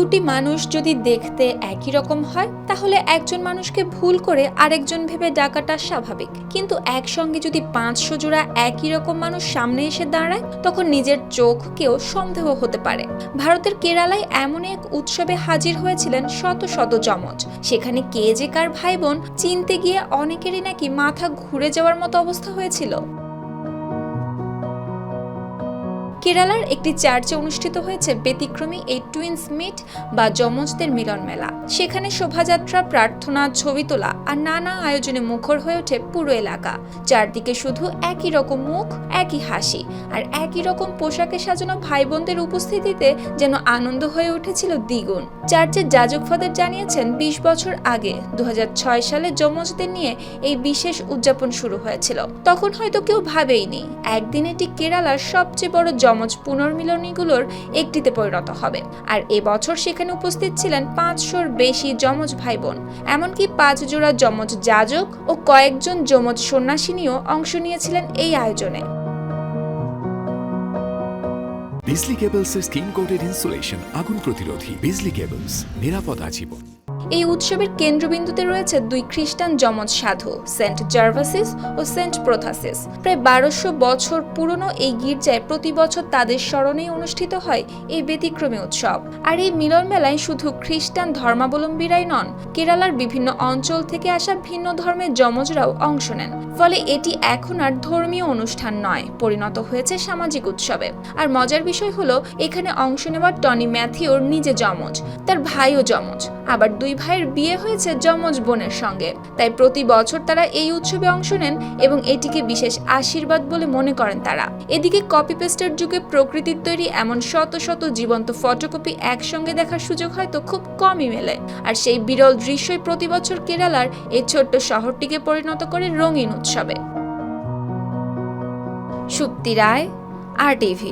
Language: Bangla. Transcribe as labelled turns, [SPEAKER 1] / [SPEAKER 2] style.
[SPEAKER 1] দুটি মানুষ যদি দেখতে একই রকম হয় তাহলে একজন মানুষকে ভুল করে আরেকজন ভেবে ডাকাটা স্বাভাবিক, কিন্তু একসঙ্গে যদি 500 জোড়া একই রকম মানুষ সামনে এসে দাঁড়ায় তখন নিজের চোখকেও সন্দেহ হতে পারে। ভারতের কেরালায় এমন এক উৎসবে হাজির হয়েছিলেন শত শত যমজ। সেখানে কে যে কার ভাই বোন চিনতে গিয়ে অনেকেরই নাকি মাথা ঘুরে যাওয়ার মতো অবস্থা হয়েছিল। কেরালার একটি চার্চে অনুষ্ঠিত হয়েছে ব্যতিক্রমী এই টুইন্স মিট বা যমজদের মিলন মেলা। সেখানে শোভাযাত্রা, প্রার্থনা, ছবি তোলা আর নানা আয়োজনে মুখর হয়ে ওঠে পুরো এলাকা। চারদিকে শুধু একই রকম মুখ, একই হাসি আর একই রকম পোশাকে সাজানো ভাই বোনদের উপস্থিতিতে যেন আনন্দ হয়ে উঠেছিল দ্বিগুণ। চার্চের যাজক ফাদার জানিয়েছেন 20 বছর আগে 2006 সালে যমজদের নিয়ে এই বিশেষ উদযাপন শুরু হয়েছিল। তখন হয়তো কেউ ভাবেইনি একদিন এটি কেরালার সবচেয়ে বড় যমজ পুনর্মিলনীগুলোর একটিতে পরিণত হবে। আর এবছর সেখানে উপস্থিত ছিলেন 500-র বেশি যমজ ভাই বোন। এমনকি 5 জোড়া যমজ যাজক ও কয়েকজন যমজ সন্ন্যাসিনীও অংশ নিয়েছিলেন এই আয়োজনে।
[SPEAKER 2] বিজলি কেবলসের স্কিন কোটেড ইনসুলেশন আগুন প্রতিরোধী। বিজলি কেবলস, নিরাপদ আজীবন।
[SPEAKER 1] এই উৎসবের কেন্দ্রবিন্দুতে রয়েছে 2 খ্রিস্টান যমজ সাধু, সেন্ট জার্ভাসিস ও সেন্ট প্রোথাসিস। প্রায় 1200 বছর পুরনো এই গির্জায় প্রতি বছর তাদের স্মরণেই অনুষ্ঠিত হয় এই ব্যতিক্রমী উৎসব। আর এই মিলন মেলায় শুধু খ্রিস্টান ধর্মাবলম্বীরাই নন, কেরালার বিভিন্ন অঞ্চল থেকে আসা ভিন্ন ধর্মের যমজরাও অংশ নেন। ফলে এটি এখন আর ধর্মীয় অনুষ্ঠান নয়, পরিণত হয়েছে সামাজিক উৎসবে। আর মজার বিষয় হলো এখানে অংশ নেওয়া টনি ম্যাথিওর নিজে যমজ, তার ভাইও যমজ, আবার 2 ভাইয়ের বিয়ে হয়েছে যমজ বোনের সঙ্গে। তাই প্রতি বছর তারা এই উৎসবে অংশ নেন এবং এটিকে বিশেষ আশীর্বাদ বলে মনে করেন তারা। এদিকে কপি পেস্টের যুগে প্রকৃতির তৈরি এমন শত শত জীবন্ত ফটোকপি একসঙ্গে দেখার সুযোগ হয়তো খুব কমই মেলে। আর সেই বিরল দৃশ্যই প্রতি বছর কেরালার এই ছোট্ট শহরটিকে পরিণত করে রঙিন উৎসবে। সুপ্তি রায়, RTV।